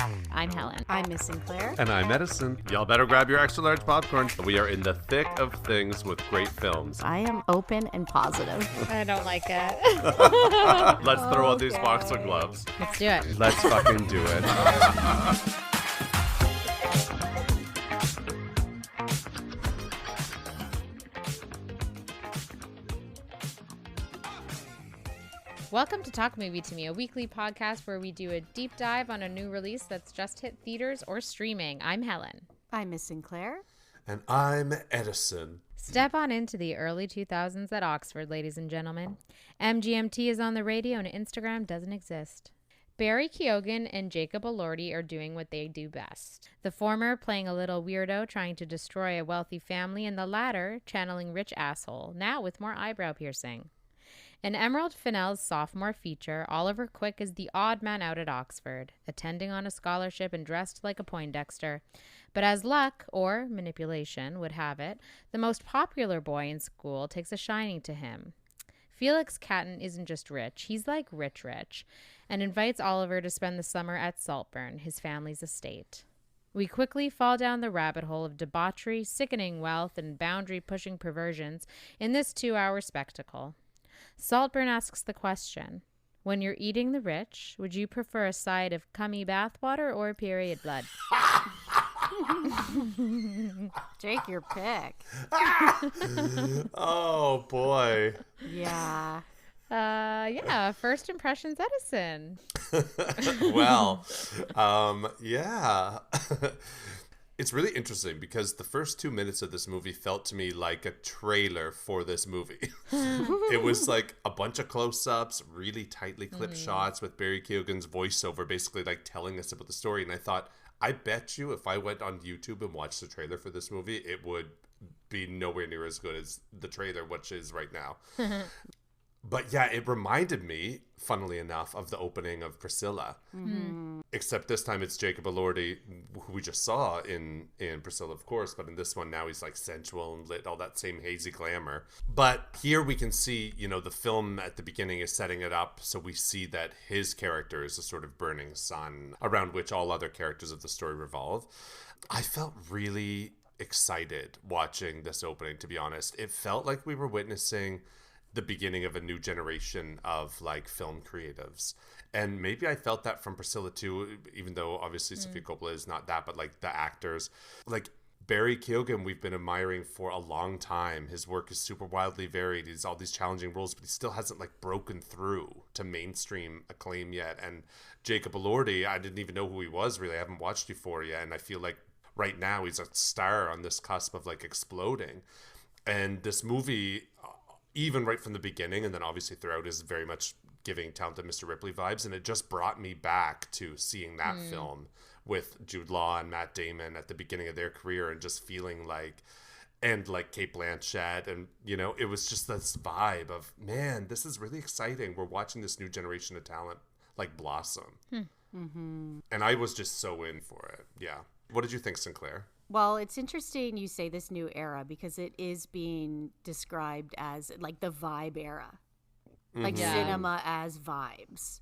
I'm Helen. I'm Miss Sinclair. And I'm Edison. Y'all better grab your extra large popcorn. We are in the thick of things with great films. I am open and positive. I don't like it. Let's throw on these boxing gloves. Let's do it. Let's fucking do it. Welcome to Talk Movie to Me, a weekly podcast where we do a deep dive on a new release that's just hit theaters or streaming. I'm Helen. I'm Miss Sinclair. And I'm Edison. Step on into the early 2000s at Oxford, ladies and gentlemen. MGMT is on the radio and Instagram doesn't exist. Barry Keoghan and Jacob Elordi are doing what they do best. The former playing a little weirdo trying to destroy a wealthy family, and the latter channeling rich asshole, now with more eyebrow piercing. In Emerald Fennell's sophomore feature, Oliver Quick is the odd man out at Oxford, attending on a scholarship and dressed like a Poindexter. But as luck, or manipulation, would have it, the most popular boy in school takes a shining to him. Felix Catton isn't just rich, he's like rich, and invites Oliver to spend the summer at Saltburn, his family's estate. We quickly fall down the rabbit hole of debauchery, sickening wealth, and boundary-pushing perversions in this 2-hour spectacle. Saltburn asks the question, when you're eating the rich, would you prefer a side of cummy bathwater or period blood? Take your pick. Oh, boy. Yeah. First impressions, Edison. Well, yeah. It's really interesting because the first 2 minutes of this movie felt to me like a trailer for this movie. It was like a bunch of close-ups, really tightly clipped shots with Barry Keoghan's voiceover basically like telling us about the story. And I thought, I bet you if I went on YouTube and watched the trailer for this movie, it would be nowhere near as good as the trailer, which is right now. But yeah, it reminded me, funnily enough, of the opening of Priscilla. Mm-hmm. Except this time it's Jacob Elordi, who we just saw in Priscilla, of course. But in this one, now he's like sensual and lit, all that same hazy glamour. But here we can see, the film at the beginning is setting it up. So we see that his character is a sort of burning sun around which all other characters of the story revolve. I felt really excited watching this opening, to be honest. It felt like we were witnessing the beginning of a new generation of like film creatives. And maybe I felt that from Priscilla too, even though obviously Sofia Coppola is not that, but like the actors, like Barry Keoghan, we've been admiring for a long time. His work is super wildly varied. He's all these challenging roles, but he still hasn't like broken through to mainstream acclaim yet. And Jacob Elordi, I didn't even know who he was really. I haven't watched Euphoria, and I feel like right now he's a star on this cusp of like exploding. And this movie, even right from the beginning and then obviously throughout, is very much giving Talented Mr. Ripley vibes. And it just brought me back to seeing that film with Jude Law and Matt Damon at the beginning of their career, and just feeling like, and like Cate Blanchett, and it was just this vibe of, man, this is really exciting. We're watching this new generation of talent like blossom. Mm-hmm. And I was just so in for it. Yeah. What did you think, Sinclair? Well, it's interesting you say this new era, because it is being described as like the vibe era, like cinema as vibes.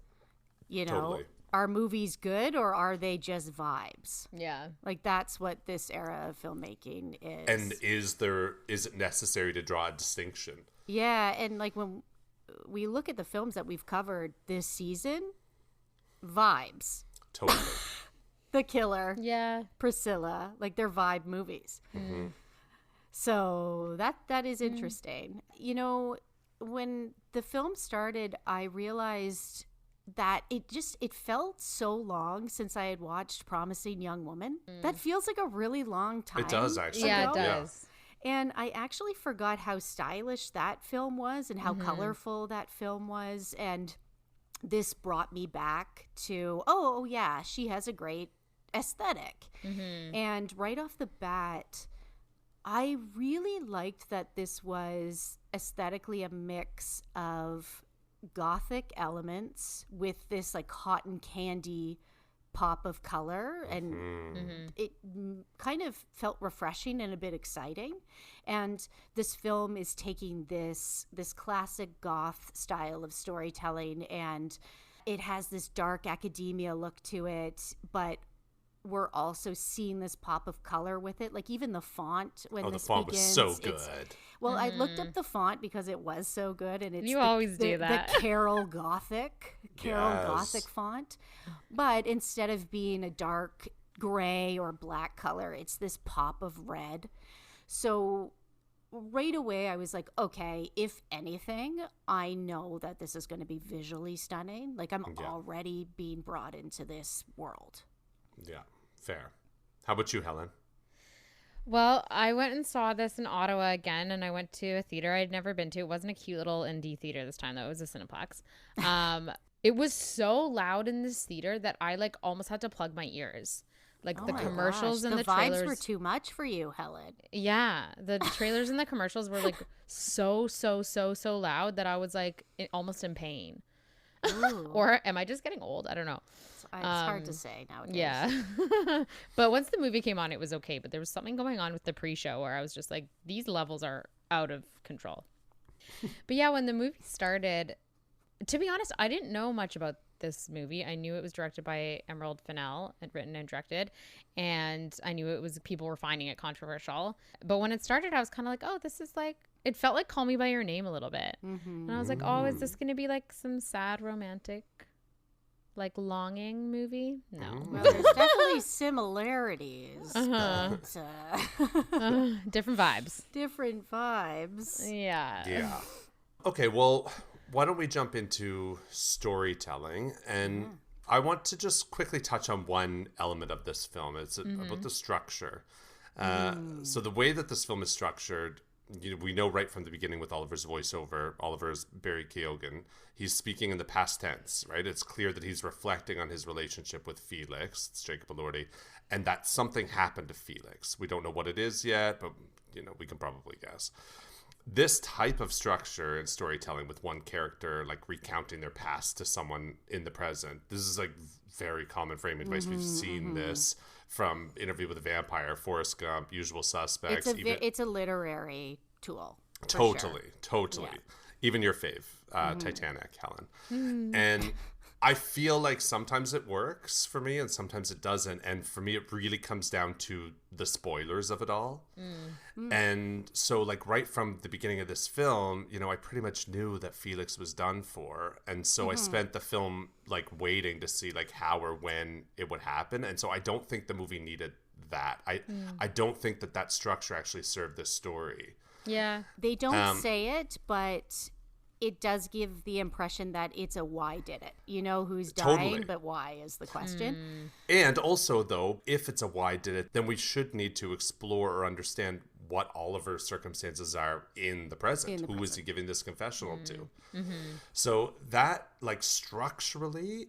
Totally. Are movies good or are they just vibes? Yeah. Like that's what this era of filmmaking is. And is it necessary to draw a distinction? Yeah, and like when we look at the films that we've covered this season, vibes. Totally. The Killer, Yeah. Priscilla, like they're vibe movies. Mm-hmm. So that is interesting. When the film started, I realized that it felt so long since I had watched Promising Young Woman. That feels like a really long time. It does, actually. Yeah, it does. And I actually forgot how stylish that film was and how colorful that film was. And this brought me back to, oh yeah, she has a great aesthetic. And right off the bat, I really liked that this was aesthetically a mix of gothic elements with this like cotton candy pop of color, and it kind of felt refreshing and a bit exciting. And this film is taking this classic goth style of storytelling, and it has this dark academia look to it, but we're also seeing this pop of color with it. Like even the font when the this font begins, was so good. Well, I looked up the font because it was so good, and it's always do that. The Carol Gothic font. But instead of being a dark gray or black color, it's this pop of red. So right away I was like, okay, if anything, I know that this is going to be visually stunning. Like I'm already being brought into this world. Yeah, fair. How about you, Helen? Well, I went and saw this in Ottawa again, and I went to a theater I'd never been to. It wasn't a cute little indie theater this time, though. It was a Cineplex. It was so loud in this theater that I like almost had to plug my ears. Like the commercials and the trailers vibes were too much for you, Helen. Yeah, the trailers and the commercials were like so loud that I was like almost in pain. Or am I just getting old? I don't know. It's hard to say nowadays. Yeah. But once the movie came on, it was okay. But there was something going on with the pre-show where I was just like, these levels are out of control. But yeah, when the movie started, to be honest, I didn't know much about this movie. I knew it was directed by Emerald Fennell and written and directed. And I knew it was, people were finding it controversial. But when it started, I was kind of like, oh, this is like, it felt like Call Me By Your Name a little bit. And I was like, oh, is this going to be like some sad romantic, like longing movie? No. Well, there's definitely similarities. But, different vibes. Different vibes. Yeah. Yeah. Okay, well, why don't we jump into storytelling? And I want to just quickly touch on one element of this film. It's about the structure. So the way that this film is structured, we know right from the beginning with Oliver's voiceover, Oliver's Barry Keoghan, he's speaking in the past tense, right? It's clear that he's reflecting on his relationship with Felix, it's Jacob Elordi, and that something happened to Felix. We don't know what it is yet, but we can probably guess. This type of structure in storytelling with one character like recounting their past to someone in the present, this is like very common framing device. We've seen this from Interview with a Vampire, Forrest Gump, Usual Suspects. It's a literary tool. Totally. Yeah. Even your fave, Titanic, Helen. And I feel like sometimes it works for me and sometimes it doesn't. And for me, it really comes down to the spoilers of it all. And so like right from the beginning of this film, I pretty much knew that Felix was done for. And so I spent the film like waiting to see like how or when it would happen. And so I don't think the movie needed that. I don't think that structure actually served this story. Yeah. They don't say it, but it does give the impression that it's a why did it. You know who's dying, Totally. But why is the question. And also, though, if it's a why did it, then we should need to explore or understand what Oliver's circumstances are in the present. Who is he giving this confessional to? So that, like, structurally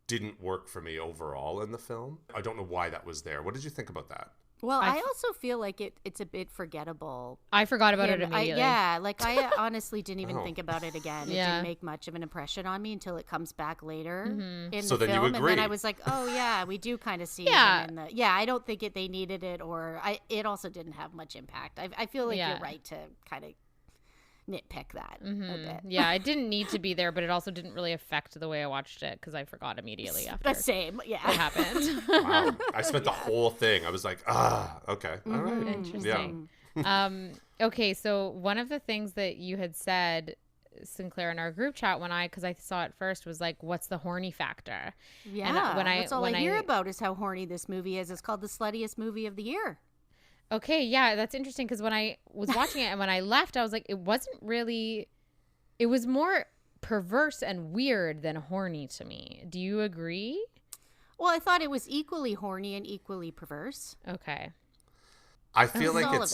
didn't work for me overall in the film. I don't know why that was there. What did you think about that? Well, I also feel like it's a bit forgetable. I forgot about it immediately. I honestly didn't even think about it again. It Yeah. didn't make much of an impression on me until it comes back later in So the then you film. agree. And then I was like, oh, yeah, we do kind of see Yeah. him in the... Yeah, I don't think they needed it, or it also didn't have much impact. I feel like you're right to kind of nitpick that a bit. Yeah, it didn't need to be there, but it also didn't really affect the way I watched it because I forgot immediately after The same, it yeah. happened. Wow. I spent the whole thing. I was like, okay. All right. Interesting. Okay, so one of the things that you had said, Sinclair, in our group chat because I saw it first, was like, what's the horny factor? Yeah, And that's all I hear about is how horny this movie is. It's called the sluttiest movie of the year. Okay, yeah, that's interesting because when I was watching it and when I left, I was like, it was more perverse and weird than horny to me. Do you agree? Well, I thought it was equally horny and equally perverse. Okay. I feel like all of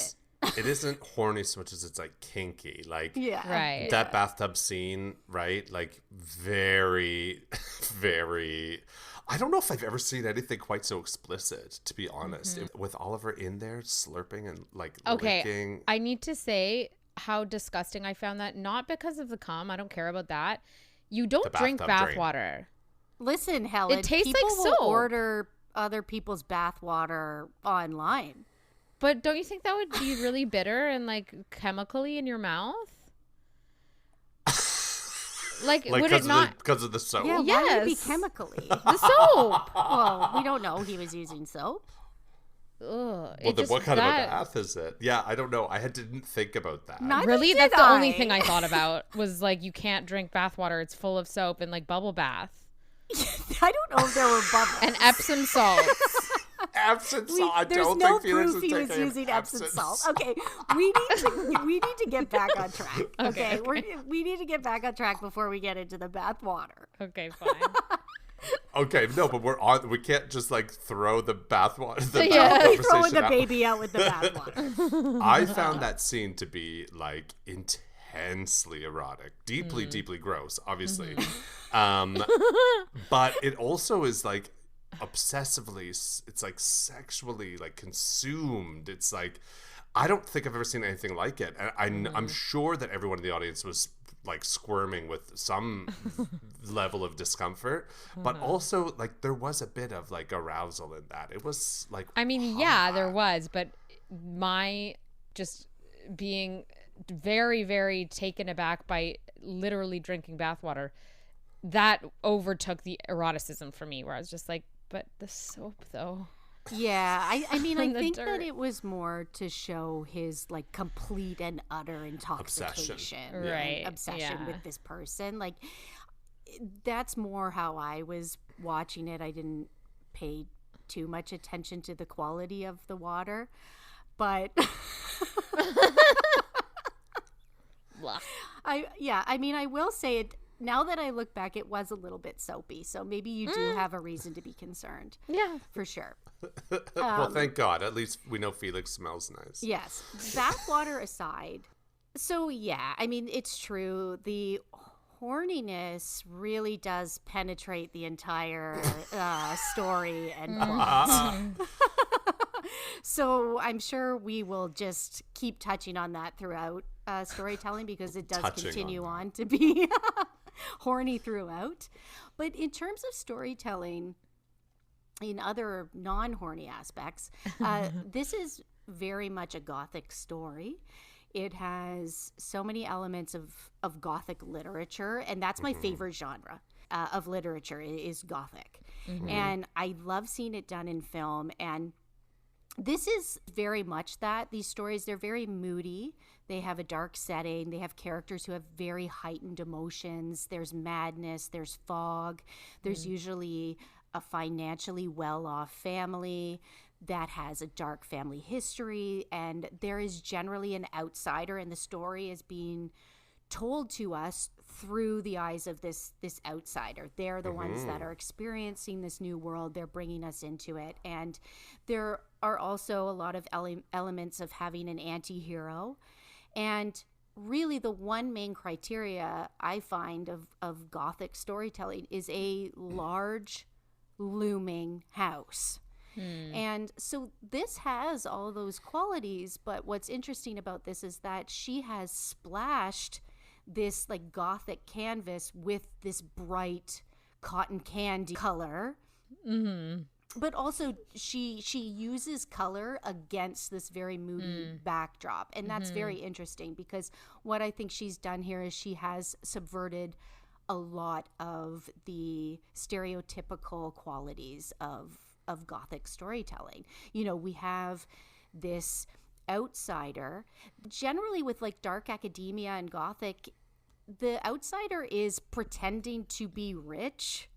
it isn't horny so much as it's like kinky. Like Right. that bathtub scene, right? Like very, very... I don't know if I've ever seen anything quite so explicit, to be honest. With Oliver in there slurping and like licking. I need to say how disgusting I found that. Not because of the cum. I don't care about that. You don't drink bathwater. Listen, Helen, It tastes people like will soap. order other people's bathwater online. But don't you think that would be really bitter and like chemically in your mouth? Like, would it because not? because of the soap? Yeah, why would it be Yes. chemically? The soap. Well, we don't know he was using soap. Ugh, Well, it then just, what kind of a that- bath is it? Yeah, I don't know. I didn't think about that. Neither Really? did That's the only I. thing I thought about was like, you can't drink bathwater. It's full of soap and like bubble bath I don't know if there were bubbles. and Epsom salts. Epsom salt. I There's don't no think Felix proof is he was taking using Epsom salt. salt. Okay, we need to get back on track. Okay, we need to get back on track before we get into the bath water. Okay, fine. Okay, no, but we can't just like throw the bathwater. Yeah. Throwing Conversation the out. baby out with the bath water. I found that scene to be like intensely erotic, deeply gross, obviously. But it also is like obsessively, it's like sexually like consumed. It's like, I don't think I've ever seen anything like it. And I'm sure that everyone in the audience was like squirming with some level of discomfort, but also like there was a bit of like arousal in that. It was like, I mean, yeah, there was, but my just being very, very taken aback by literally drinking bathwater, that overtook the eroticism for me, where I was just like, but the soap though. Yeah, I mean, I In the think that dirt. it was more to show his like complete and utter intoxication, and Right, obsession yeah. with this person. Like, that's more how I was watching it. I didn't pay too much attention to the quality of the water, but Blah. I mean, I will say it. Now that I look back, it was a little bit soapy, so maybe you do have a reason to be concerned. Yeah. For sure. well, thank God. At least we know Felix smells nice. Yes. Bathwater aside. So, yeah, I mean, it's true. The horniness really does penetrate the entire story and plot. So I'm sure we will just keep touching on that throughout storytelling, because it does Touching continue on on to be horny throughout. But in terms of storytelling, in other non-horny aspects, this is very much a Gothic story. It has so many elements of Gothic literature, and that's my favorite genre of literature is Gothic. And I love seeing it done in film, and this is very much that. These stories, they're very moody. They have a dark setting. They have characters who have very heightened emotions. There's madness. There's fog. There's usually a financially well-off family that has a dark family history. And there is generally an outsider, and the story is being told to us through the eyes of this outsider. They're the ones that are experiencing this new world. They're bringing us into it. And there are also a lot of elements of having an anti-hero. And really the one main criteria I find of Gothic storytelling is a large looming house. And so this has all those qualities, but what's interesting about this is that she has splashed this like Gothic canvas with this bright cotton candy color. But also she uses color against this very moody backdrop. And that's very interesting, because what I think she's done here is she has subverted a lot of the stereotypical qualities of Gothic storytelling. You know, we have this outsider. Generally with like dark academia and Gothic, the outsider is pretending to be rich.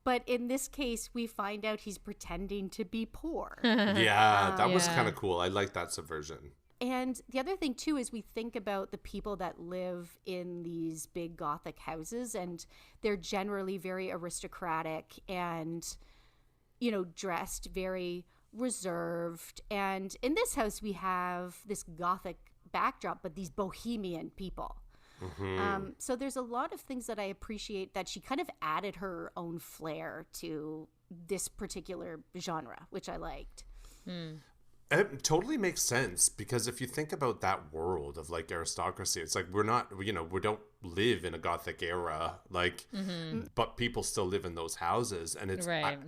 But in this case, we find out he's pretending to be poor. Yeah, that was Yeah. kind of cool. I like that subversion. And the other thing, too, is we think about the people that live in these big Gothic houses, and they're generally very aristocratic and, you know, dressed very reserved. And in this house, we have this Gothic backdrop, but these bohemian people. So there's a lot of things that I appreciate, that she kind of added her own flair to this particular genre, which I liked. It totally makes sense, because if you think about that world of like aristocracy, it's like we're not, you know, we don't live in a Gothic era, like, but people still live in those houses. And it's, Right.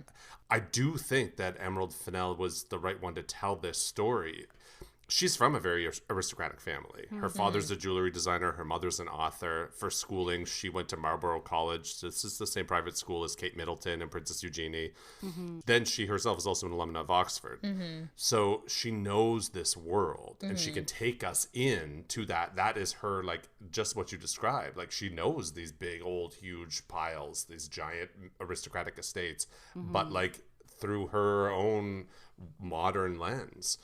I do think that Emerald Fennell was the right one to tell this story. she's from a very aristocratic family. Her father's a jewelry designer. Her mother's an author. For schooling, she went to Marlborough College. This is the same private school as Kate Middleton and Princess Eugenie. Then she herself is also an alumna of Oxford. So she knows this world and she can take us into that. That is her, like, just what you described. Like, she knows these big, old, huge piles, these giant aristocratic estates, but like through her own modern lens.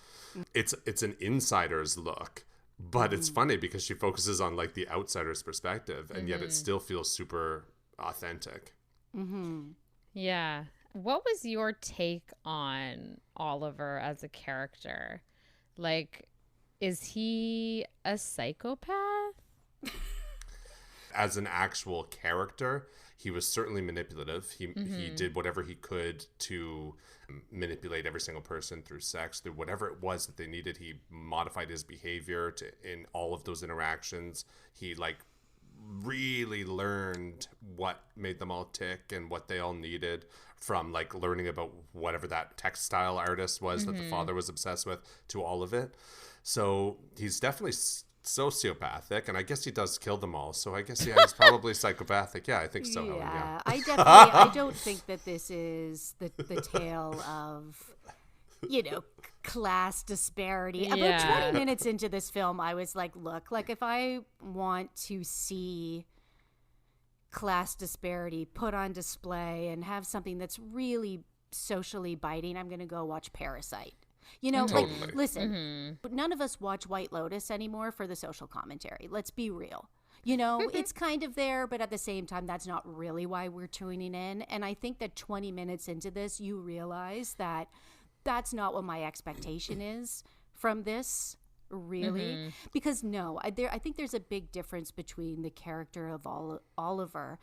It's an insider's look, but it's funny because she focuses on like the outsider's perspective, and yet it still feels super authentic. Yeah. What was your take on Oliver as a character? Like, is he a psychopath? As an actual character, he was certainly manipulative. He did whatever he could to manipulate every single person through sex, through whatever it was that they needed. He modified his behavior in all of those interactions. He like really learned what made them all tick and what they all needed, from like learning about whatever that textile artist was that the father was obsessed with, to all of it. So he's definitely sociopathic, and I guess he does kill them all, so I guess he's probably psychopathic. Yeah, I think so. Yeah, Helen, yeah. I don't think that this is the tale of, class disparity. About 20 minutes into this film, I was like, look, like, if I want to see class disparity put on display and have something that's really socially biting, I'm going to go watch Parasite. Totally. Like, listen, none of us watch White Lotus anymore for the social commentary. Let's be real. It's kind of there, but at the same time, that's not really why we're tuning in. And I think that 20 minutes into this, you realize that that's not what my expectation is from this, really. Because I think there's a big difference between the character of Oliver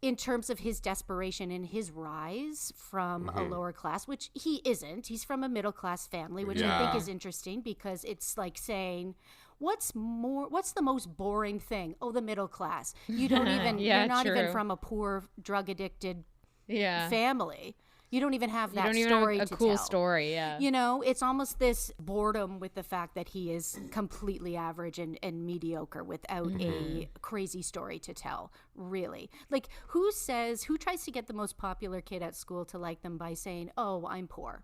in terms of his desperation and his rise from a lower class, which he isn't. He's from a middle class family, which I think is interesting, because it's like saying, what's the most boring thing? Oh, the middle class. You don't even, you're not even from a poor, drug addicted family. You don't even have that story to tell. A cool story, yeah. It's almost this boredom with the fact that he is completely average and mediocre without a crazy story to tell, really. Like, who tries to get the most popular kid at school to like them by saying, oh, I'm poor?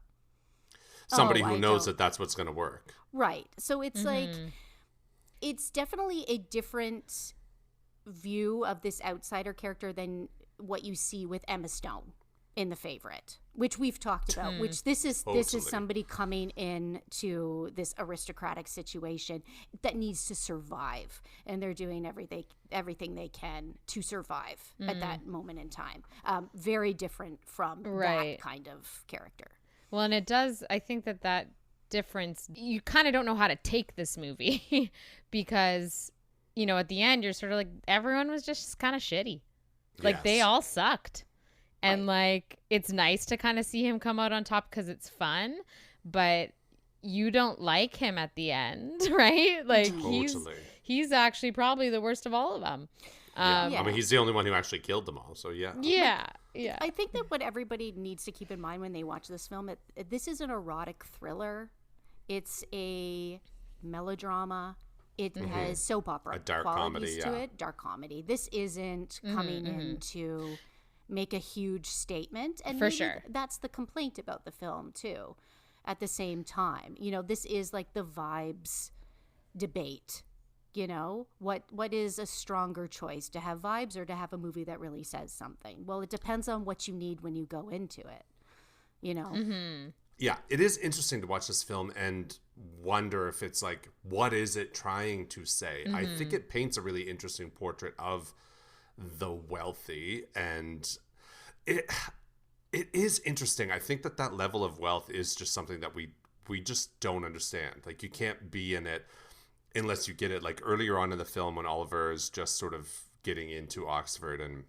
Somebody who knows that that's what's going to work. Right. So it's like, it's definitely a different view of this outsider character than what you see with Emma Stone in The Favorite, which we've talked about, which this is somebody coming in to this aristocratic situation that needs to survive, and they're doing everything they can to survive at that moment in time. Very different from that kind of character. Well, and it does, I think that difference, you kind of don't know how to take this movie because, at the end, you're sort of like, everyone was just kind of shitty. Like, they all sucked. And, like, it's nice to kind of see him come out on top because it's fun, but you don't like him at the end, right? Like, he's actually probably the worst of all of them. I mean, he's the only one who actually killed them all, so yeah. Yeah. I think that what everybody needs to keep in mind when they watch this film, this is an erotic thriller. It's a melodrama. It has soap opera qualities to it. Dark comedy. This isn't coming in to make a huge statement, and that's the complaint about the film too. At the same time, this is like the vibes debate. What is a stronger choice, to have vibes or to have a movie that really says something? Well, it depends on what you need when you go into it. Yeah, it is interesting to watch this film and wonder if it's like, what is it trying to say? I think it paints a really interesting portrait of the wealthy, and it is interesting. I think that level of wealth is just something that we just don't understand. Like, you can't be in it unless you get it. Like, earlier on in the film, when Oliver is just sort of getting into Oxford, and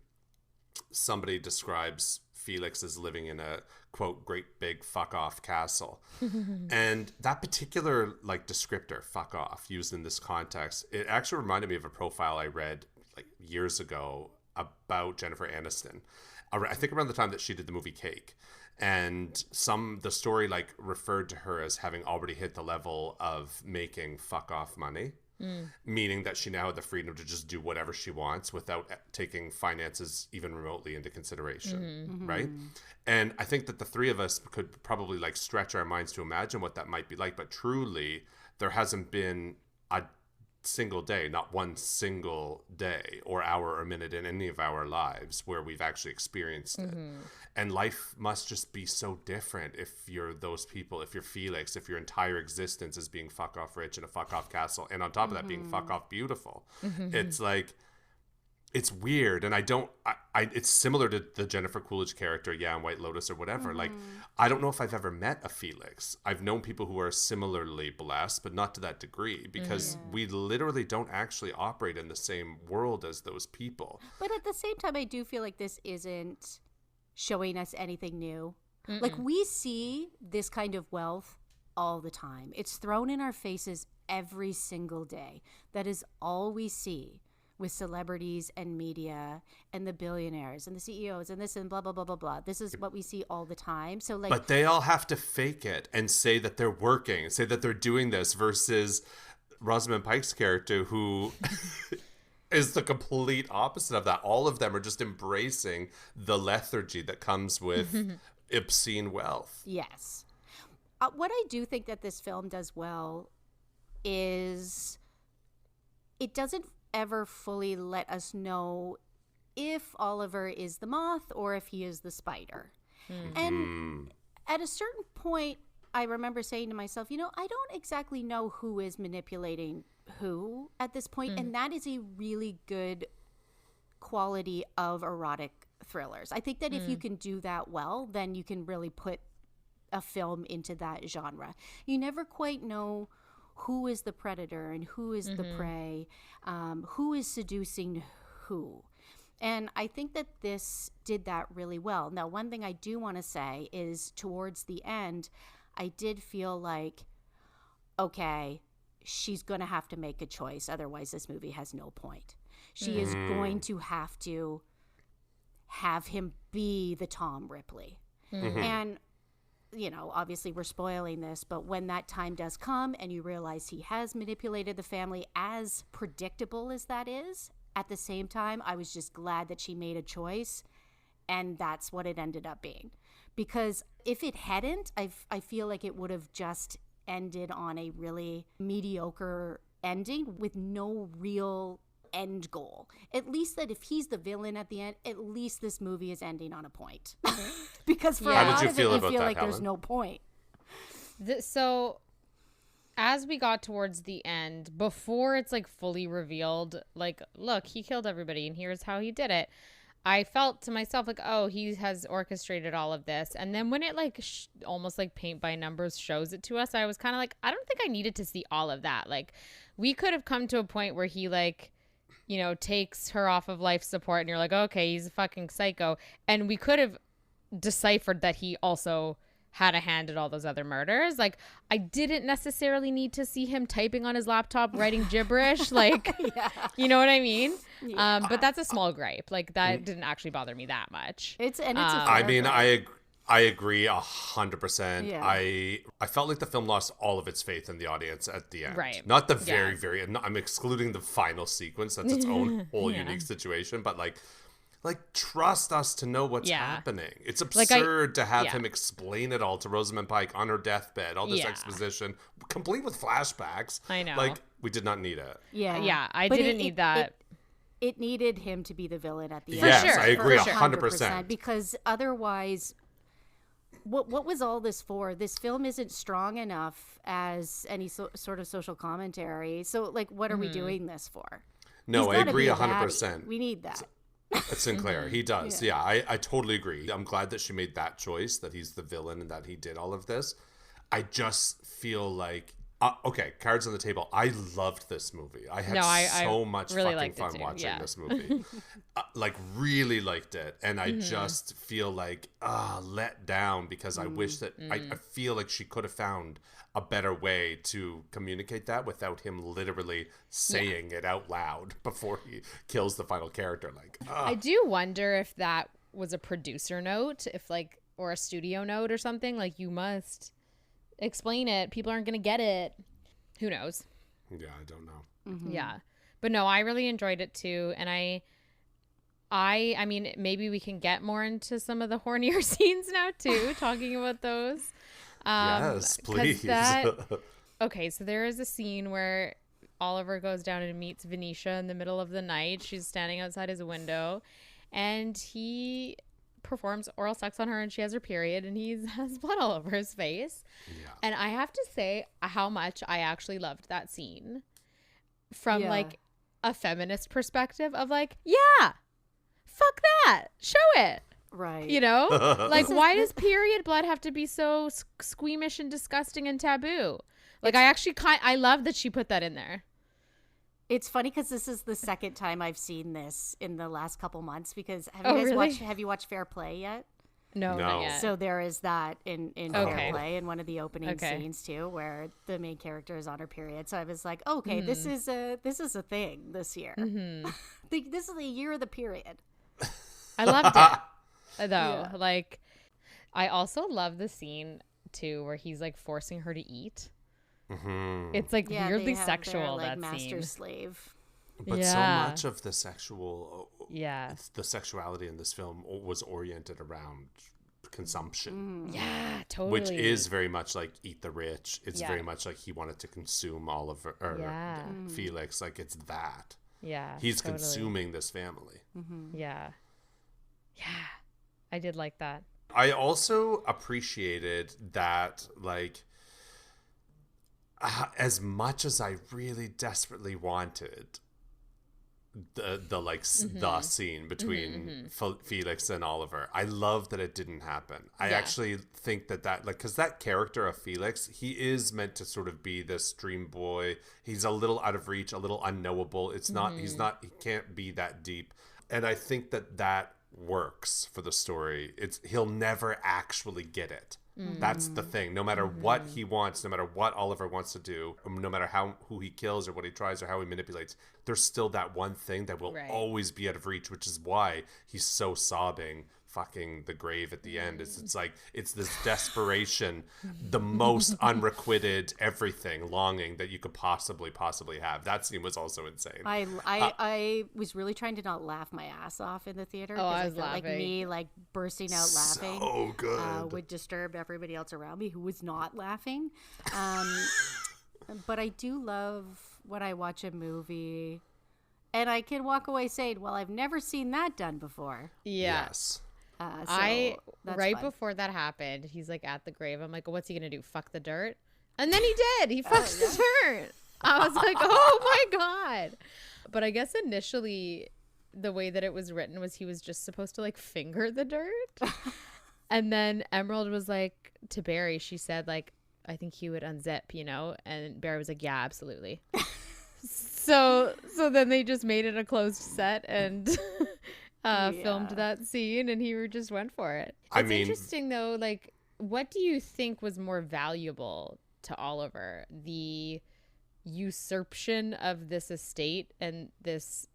somebody describes Felix as living in a, quote, great big fuck off castle. And that particular like descriptor, fuck off, used in this context, it actually reminded me of a profile I read like years ago about Jennifer Aniston. I think around the time that she did the movie Cake. And the story like referred to her as having already hit the level of making fuck off money, meaning that she now had the freedom to just do whatever she wants without taking finances even remotely into consideration, right? And I think that the three of us could probably like stretch our minds to imagine what that might be like, but truly there hasn't been a single day, not one single day or hour or minute in any of our lives where we've actually experienced it. And life must just be so different if you're those people, if you're Felix, if your entire existence is being fuck off rich in a fuck off castle, and on top of that being fuck off beautiful. It's like, it's weird. And it's similar to the Jennifer Coolidge character, in White Lotus or whatever. Like, I don't know if I've ever met a Felix. I've known people who are similarly blessed, but not to that degree, because we literally don't actually operate in the same world as those people. But at the same time, I do feel like this isn't showing us anything new. Like, we see this kind of wealth all the time. It's thrown in our faces every single day. That is all we see with celebrities and media and the billionaires and the CEOs and this and blah, blah, blah, blah, blah. This is what we see all the time. So like, but they all have to fake it and say that they're working, say that they're doing this, versus Rosamund Pike's character, who is the complete opposite of that. All of them are just embracing the lethargy that comes with obscene wealth. Yes. What I do think that this film does well is it doesn't ever fully let us know if Oliver is the moth or if he is the spider. And at a certain point, I remember saying to myself, I don't exactly know who is manipulating who at this point, and that is a really good quality of erotic thrillers. I think that if you can do that well, then you can really put a film into that genre. You never quite know who is the predator and who is the prey, who is seducing who. And I think that this did that really well. Now, one thing I do want to say is towards the end, I did feel like, okay, she's going to have to make a choice. Otherwise, this movie has no point. She is going to have him be the Tom Ripley. And obviously we're spoiling this, but when that time does come and you realize he has manipulated the family, as predictable as that is, at the same time, I was just glad that she made a choice, and that's what it ended up being. Because if it hadn't, I feel like it would have just ended on a really mediocre ending with no real end goal. At least that if he's the villain at the end, at least this movie is ending on a point. Because for a lot of it, you feel like there's no point. So as we got towards the end, before it's like fully revealed, like, look, he killed everybody and here's how he did it, I felt to myself like, oh, he has orchestrated all of this. And then when it like almost like paint by numbers shows it to us, I was kind of like, I don't think I needed to see all of that. Like, we could have come to a point where he like, takes her off of life support and you're like, okay, he's a fucking psycho. And we could have deciphered that he also had a hand in all those other murders. Like, I didn't necessarily need to see him typing on his laptop, writing gibberish. Like, you know what I mean? Yeah. But that's a small gripe. Like, that didn't actually bother me that much. I agree 100%. Yeah. I felt like the film lost all of its faith in the audience at the end. Right. Not the very end. I'm excluding the final sequence. That's its own whole unique situation. But like trust us to know what's happening. It's absurd to have him explain it all to Rosamund Pike on her deathbed. All this exposition, complete with flashbacks. I know. Like, we did not need it. Yeah, I didn't need that. It needed him to be the villain at the end. Yes, sure, I agree 100%. Because otherwise, what was all this for? This film isn't strong enough as any sort of social commentary. So, like, what are we doing this for? No, I agree 100%. We need that. It's Sinclair. He does. Yeah, I totally agree. I'm glad that she made that choice, that he's the villain and that he did all of this. I just feel like, okay, cards on the table. I loved this movie. I had so much really fucking fun watching this movie. Really liked it. And I just feel like let down because I wish that I feel like she could have found a better way to communicate that without him literally saying it out loud before he kills the final character. Like, I do wonder if that was a producer note, if like or a studio note or something. Like, you must explain it. People aren't going to get it. Who knows? Yeah, I don't know. Mm-hmm. Yeah. But no, I really enjoyed it too. And I mean, maybe we can get more into some of the hornier scenes now too, talking about those. Yes, 'cause please. Okay, so there is a scene where Oliver goes down and meets Venetia in the middle of the night. She's standing outside his window, and he performs oral sex on her, and she has her period, and he has blood all over his face. Yeah. And I have to say how much I actually loved that scene from like a feminist perspective of like, yeah, fuck that, show it. Right. You know, like, why does period blood have to be so squeamish and disgusting and taboo? Like, I love that she put that in there. It's funny because this is the second time I've seen this in the last couple months. Because have you watched Fair Play yet? No, not yet. So there is that in Fair Play in one of the opening scenes too, where the main character is on her period. So I was like, okay, this is a thing this year. Mm-hmm. This is the year of the period. I loved it though. Yeah. Like, I also love the scene too where he's like forcing her to eat. Mm-hmm. It's like weirdly sexual, their, that master scene. slave. But so much of the the sexuality in this film was oriented around consumption. Yeah, totally. Which is very much like Eat the Rich. It's very much like he wanted to consume Oliver or Felix. Like, it's that. Yeah, he's consuming this family. Mm-hmm. Yeah, I did like that. I also appreciated that, like, as much as I really desperately wanted the scene between Felix and Oliver, I love that it didn't happen. I actually think that like, because that character of Felix, he is meant to sort of be this dream boy. He's a little out of reach, a little unknowable. It's not, he can't be that deep. And I think that works for the story. He'll never actually get it. That's the thing. No matter what he wants, no matter what Oliver wants to do, no matter who he kills or what he tries or how he manipulates, there's still that one thing that will always be out of reach, which is why he's so sobbing fucking the grave at the end. It's like, it's this desperation, the most unrequited everything longing that you could possibly have. That scene was also insane. I was really trying to not laugh my ass off in the theater. Oh, I felt laughing. like me like bursting out laughing so good would disturb everybody else around me who was not laughing. But I do love when I watch a movie and I can walk away saying, well, I've never seen that done before. Yeah. Yes. Right before that happened, he's like at the grave. I'm like, what's he gonna do? Fuck the dirt? And then he did. He fucks the dirt. I was like, oh my god. But I guess initially the way that it was written was he was just supposed to like finger the dirt. And then Emerald was like to Barry, she said like, I think he would unzip, you know? And Barry was like, yeah, absolutely. So then they just made it a closed set and filmed that scene, and he just went for it. It's interesting though, like, what do you think was more valuable to Oliver? The usurpation of this estate and this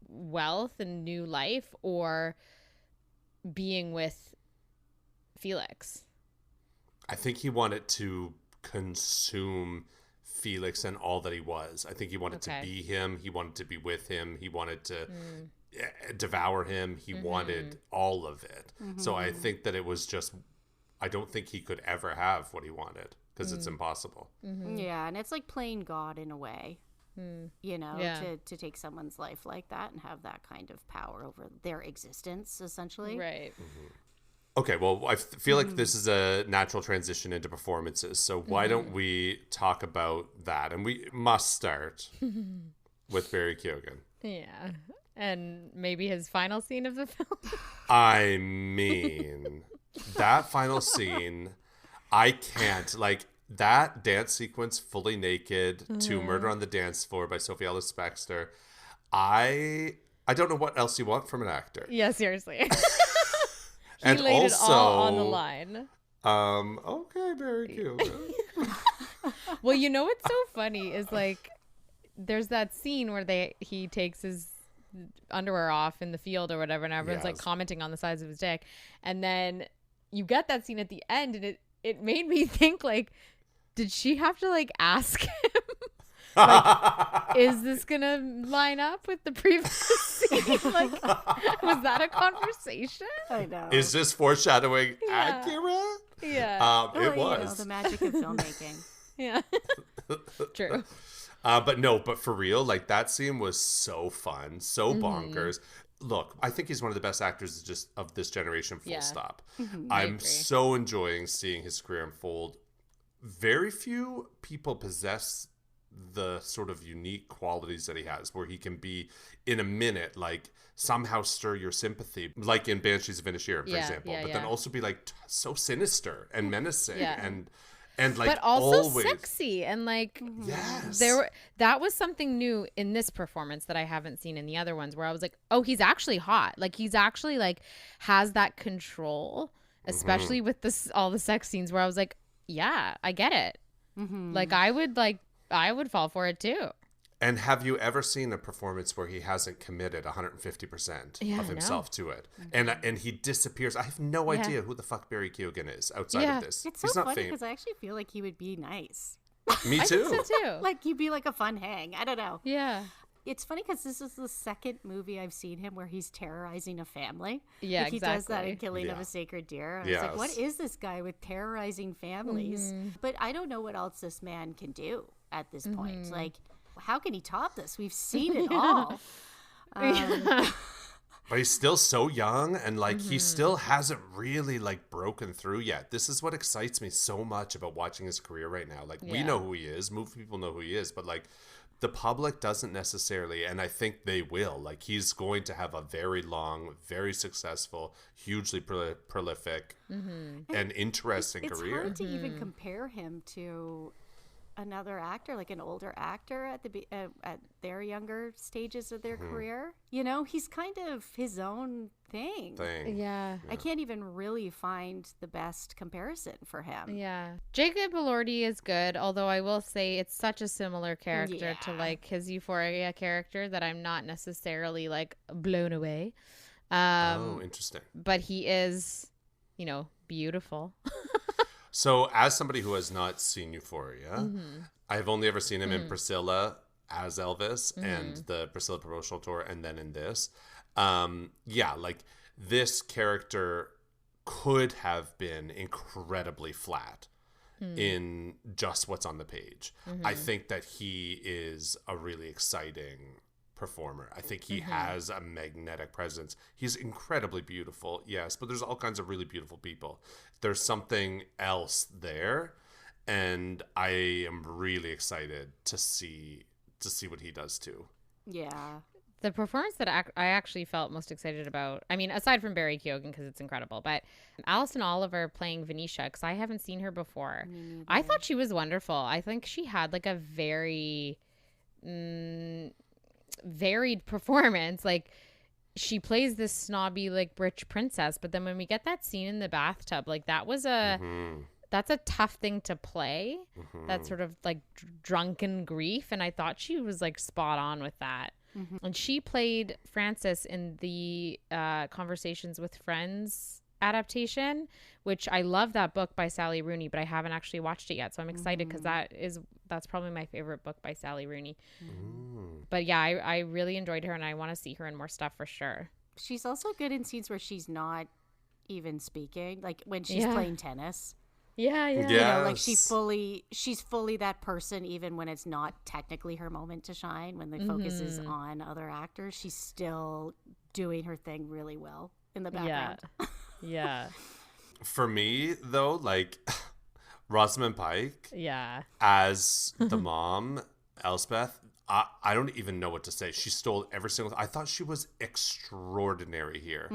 wealth and new life, or being with Felix? I think he wanted to consume Felix and all that he was. I think he wanted to be him. He wanted to be with him. He wanted to devour him. He wanted all of it. So I think that it was just, I don't think he could ever have what he wanted because it's impossible. Yeah, and it's like playing God in a way, you know, to take someone's life like that and have that kind of power over their existence, essentially. Right. Okay, well, I feel like this is a natural transition into performances. So why don't we talk about that? And we must start with Barry Keoghan. Yeah. And maybe his final scene of the film. I mean, that final scene, I can't. Like, that dance sequence, fully naked, to Murder on the Dance Floor by Sophie Ellis-Bextor, I don't know what else you want from an actor. Yeah, seriously. He and laid also, it all on the line. Okay, Barry Keoghan. Well, you know what's so funny is like, there's that scene where he takes his underwear off in the field or whatever, and everyone's like commenting on the size of his dick, and then you get that scene at the end, and it made me think, like, did she have to, like, ask him? Like, is this gonna line up with the previous scene? Like, was that a conversation? I know. Is this foreshadowing Yeah. accurate? Yeah. It You know, was. the magic of filmmaking. Yeah. True. But for real, like, that scene was so fun, so bonkers. Look, I think he's one of the best actors just of this generation, full stop. I I'm agree. so enjoying seeing his career unfold. Very few people possess the sort of unique qualities that he has, where he can be in a minute, like, somehow stir your sympathy, like in Banshees of Inisherin, for example, but then also be like so sinister and menacing and like, but also always sexy, and like, yes, that was something new in this performance that I haven't seen in the other ones, where I was like, oh, he's actually hot. Like, he's actually, like, has that control, especially with all the sex scenes, where I was like, yeah, I get it. Like, I would fall for it too. And have you ever seen a performance where he hasn't committed 150% of himself to it? And he disappears. I have no idea who the fuck Barry Keoghan is outside of this. It's so funny because I actually feel like he would be nice. Me too. I think so too. Like, he'd be like a fun hang. I don't know. Yeah. It's funny because this is the second movie I've seen him where he's terrorizing a family. Yeah, like, he does that in Killing of a Sacred Deer. I was like, what is this guy with terrorizing families? But I don't know what else this man can do at this point. Like, how can he top this? We've seen it all. But he's still so young, and like, he still hasn't really, like, broken through yet. This is what excites me so much about watching his career right now. Like, we know who he is, movie people know who he is, but like, the public doesn't necessarily, and I think they will. Like, he's going to have a very long, very successful, hugely prolific and interesting career. It's hard to even compare him to another actor, like an older actor at their younger stages of their career. You know, he's kind of his own thing. Yeah. I can't even really find the best comparison for him. Yeah. Jacob Elordi is good, although I will say it's such a similar character to, like, his Euphoria character that I'm not necessarily, like, blown away. Oh, interesting. But he is, you know, beautiful. So, as somebody who has not seen Euphoria, I've only ever seen him in Priscilla as Elvis and the Priscilla promotional tour, and then in this. Like, this character could have been incredibly flat in just what's on the page. I think that he is a really exciting performer. I think he has a magnetic presence. He's incredibly beautiful, yes, but there's all kinds of really beautiful people. There's something else there, and I am really excited to see what he does too. Yeah. The performance that I actually felt most excited about, I mean, aside from Barry Keoghan, because it's incredible, but Alison Oliver playing Venetia, because I haven't seen her before. I thought she was wonderful. I think she had, like, a very varied performance. Like, she plays this snobby, like, rich princess, but then when we get that scene in the bathtub, like, that was that's a tough thing to play. That sort of, like, drunken grief, and I thought she was, like, spot on with that. And she played Frances in the Conversations with Friends adaptation, which I love that book by Sally Rooney, but I haven't actually watched it yet, so I'm excited because that's probably my favorite book by Sally Rooney. But yeah, I really enjoyed her, and I want to see her in more stuff for sure. She's also good in scenes where she's not even speaking, like when she's playing tennis. Yeah. You know, like she's fully that person, even when it's not technically her moment to shine. When the focus is on other actors, she's still doing her thing really well in the background. Yeah. For me, though, like, Rosamund Pike as the mom, Elspeth, I don't even know what to say. She stole every single. I thought she was extraordinary here.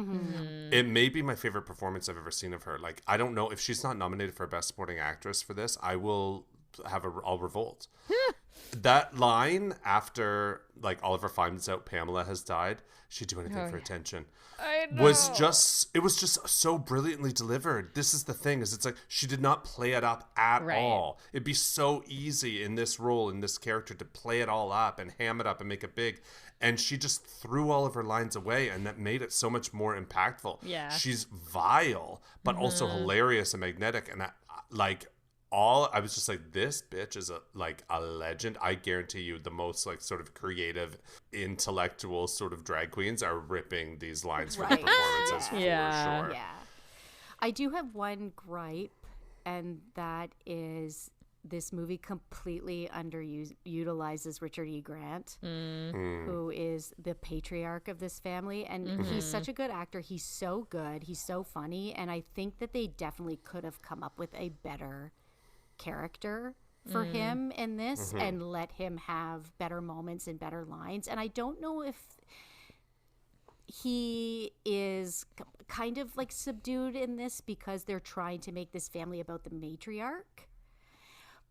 It may be my favorite performance I've ever seen of her. Like, I don't know if she's not nominated for Best Supporting Actress for this. I'll revolt That line after like Oliver finds out Pamela has died, she'd do anything for attention. I know. It was just so brilliantly delivered. This is the thing, is it's like she did not play it up at all. It'd be so easy in this role, in this character, to play it all up and ham it up and make it big. And she just threw all of her lines away, and that made it so much more impactful. Yeah. She's vile, but also hilarious and magnetic. And I was just like, this bitch is a legend. I guarantee you the most like sort of creative, intellectual sort of drag queens are ripping these lines from the performances for sure. Yeah. I do have one gripe, and that is this movie completely underutilizes Richard E. Grant, who is the patriarch of this family. And he's such a good actor. He's so good. He's so funny. And I think that they definitely could have come up with a better character for him in this and let him have better moments and better lines. And I don't know if he is kind of like subdued in this because they're trying to make this family about the matriarch.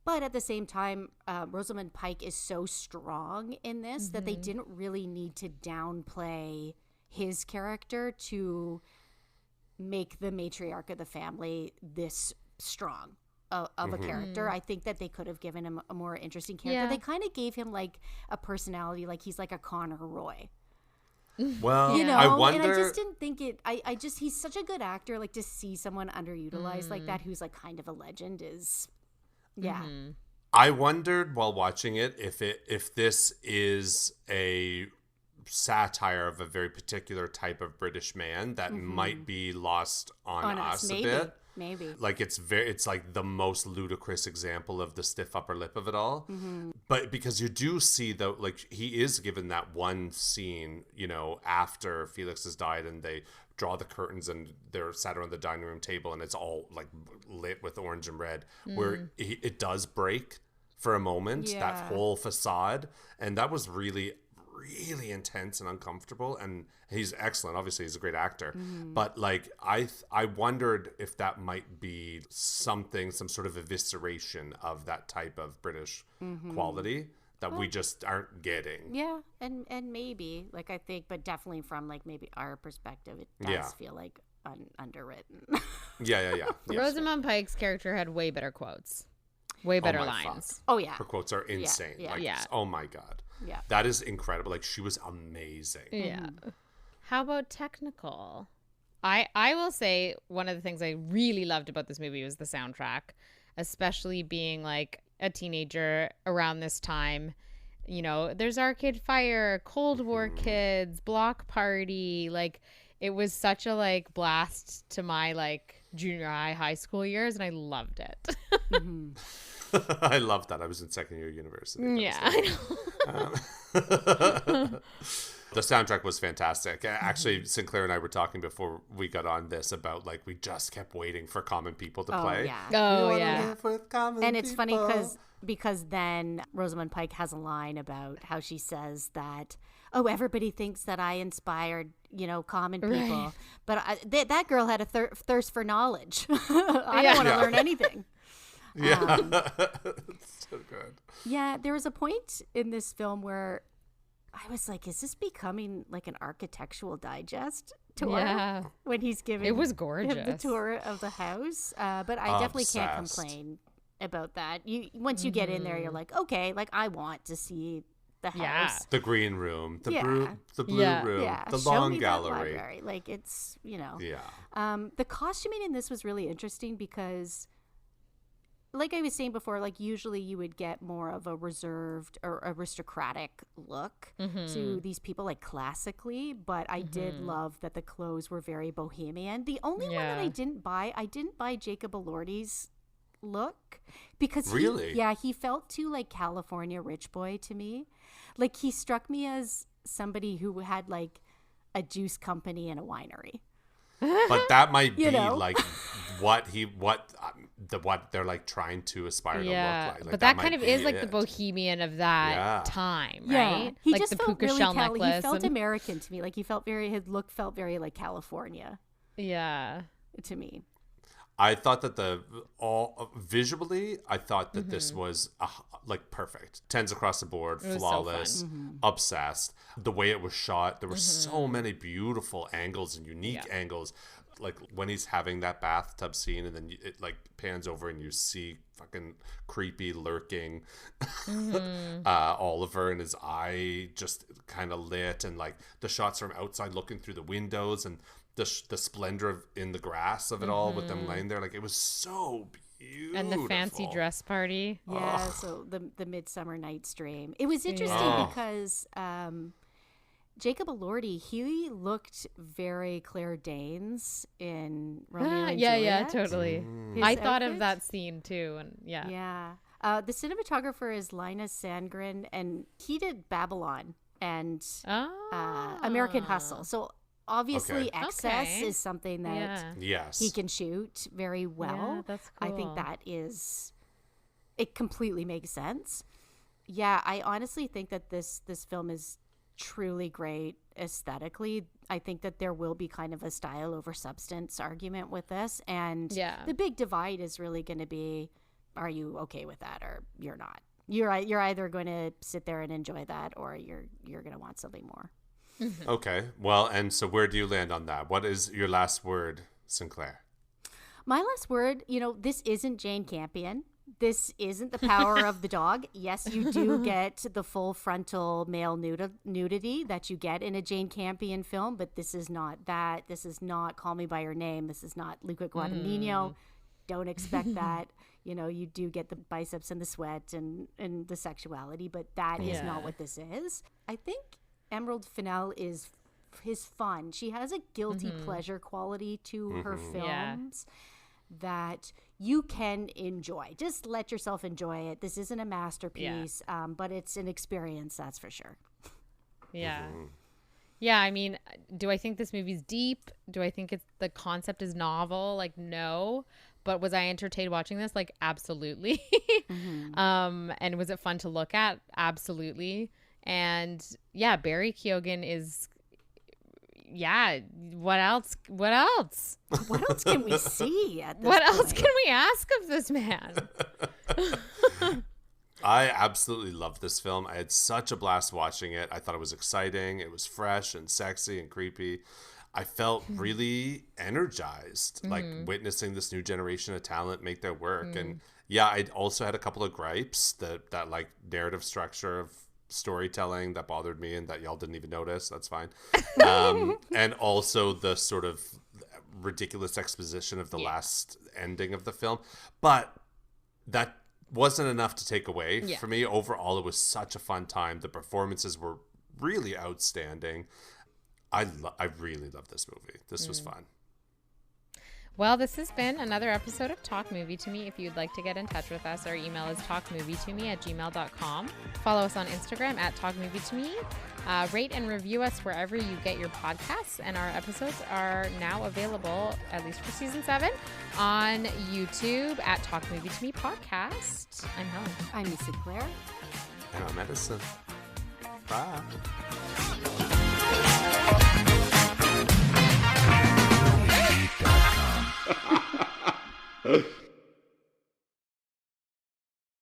But at the same time, Rosamund Pike is so strong in this that they didn't really need to downplay his character to make the matriarch of the family this strong of a character. I think that they could have given him a more interesting character. They kind of gave him like a personality, like he's like a Connor Roy. Well, You know, I wonder. and I just didn't think it. I just he's such a good actor. Like to see someone underutilized like that, who's like kind of a legend, is I wondered while watching it if this is a satire of a very particular type of British man that might be lost on us a bit. Maybe. Like it's like the most ludicrous example of the stiff upper lip of it all. But because you do see though, like he is given that one scene, you know, after Felix has died and they draw the curtains and they're sat around the dining room table and it's all like lit with orange and red, where it does break for a moment, that whole facade. And that was really intense and uncomfortable, and he's excellent. Obviously he's a great actor, but like I wondered if that might be some sort of evisceration of that type of British quality that we just aren't getting. Yeah, and maybe like I think, but definitely from like maybe our perspective, it does feel like underwritten. Yeah. Rosamund Pike's character had way better quotes, way better lines. Fuck. Oh yeah, Her quotes are insane. Yeah. Oh my god. Yeah. That is incredible. Like she was amazing. Yeah. How about technical? I will say one of the things I really loved about this movie was the soundtrack, especially being like a teenager around this time. You know, there's Arcade Fire, Cold War Kids, Block Party. Like it was such a like blast to my like junior high school years, and I loved it. I loved that. I was in second year university. Yeah, I know. The soundtrack was fantastic. Actually, Sinclair and I were talking before we got on this about like we just kept waiting for Common People to play. And it's funny because then Rosamund Pike has a line about how she says that, oh, everybody thinks that I inspired, you know, common people, but that girl had a thirst for knowledge. I don't want to learn anything. Yeah, it's so good. Yeah, there was a point in this film where I was like, is this becoming like an architectural digest tour? Yeah. When he's giving It was gorgeous. him the tour of the house. But I definitely can't complain about that. Once you get in there, you're like, okay, like I want to see the house. The green room, the blue room, the Show long me gallery. That library. Like it's, you know. Yeah. The costuming in this was really interesting because, like I was saying before, like usually you would get more of a reserved or aristocratic look to these people, like classically, but I did love that the clothes were very bohemian. The only one that I didn't buy Jacob Elordi's look because he felt too like California rich boy to me. Like he struck me as somebody who had like a juice company and a winery. But that might be like what they're like trying to aspire to look like. But that kind of is like the bohemian of that time, right? He like just the felt puka really shell necklace. He felt American to me. Like his look felt very like California. Yeah. To me. I thought that visually, I thought that this was like perfect. 10s across the board, It was flawless, so fun. obsessed. The way it was shot, there were so many beautiful angles and unique angles. Like when he's having that bathtub scene and then it like pans over and you see fucking creepy lurking Oliver and his eye just kind of lit, and like the shots from outside looking through the windows and the splendor in the grass of it all with them laying there. Like it was so beautiful. And the fancy dress party. Yeah, so the Midsummer Night's Dream. It was interesting because Jacob Elordi, he looked very Claire Danes in Romeo and Juliet. Yeah, totally. His I thought of outfit. that scene too, and Yeah. The cinematographer is Linus Sandgren, and he did Babylon and American Hustle. So obviously excess is something that he can shoot very well. Yeah, that's cool. I think that it completely makes sense. Yeah, I honestly think that this film is truly great aesthetically. I think that there will be kind of a style over substance argument with this, and the big divide is really going to be, are you okay with that or you're not? You're either going to sit there and enjoy that, or you're going to want something more. Okay, well, and so where do you land on that? What is your last word, Sinclair? My last word, this isn't Jane Campion. This isn't The Power of the Dog. Yes, you do get the full frontal male nudity that you get in a Jane Campion film, but this is not that. This is not Call Me By Your Name. This is not Luca Guadagnino. Don't expect that. You do get the biceps and the sweat and the sexuality, but that is not what this is. I think Emerald Fennell is fun. She has a guilty pleasure quality to her films that you can enjoy. Just let yourself enjoy it. This isn't a masterpiece, but it's an experience, that's for sure. Yeah. Yeah, I mean, do I think this movie's deep? Do I think the concept is novel? Like, no. But was I entertained watching this? Like, absolutely. And was it fun to look at? Absolutely. And yeah, Barry Keoghan is... Yeah. What else? What else can we see at this What point? else can we ask of this man? I absolutely loved this film. I had such a blast watching it. I thought it was exciting. It was fresh and sexy and creepy. I felt really energized, like witnessing this new generation of talent make their work. And yeah, I also had a couple of gripes that like narrative structure of storytelling that bothered me and that y'all didn't even notice. That's fine. And also the sort of ridiculous exposition of the last ending of the film. But that wasn't enough to take away for me. Overall, it was such a fun time. The performances were really outstanding. I really love this movie. This was fun. Well, this has been another episode of Talk Movie to Me. If you'd like to get in touch with us, our email is talkmovietome@gmail.com. Follow us on Instagram @talkmovietome. Rate and review us wherever you get your podcasts. And our episodes are now available, at least for season 7, on YouTube at Talk Movie to Me Podcast. I'm Helen. I'm Sinclair. And I'm Edison. Bye.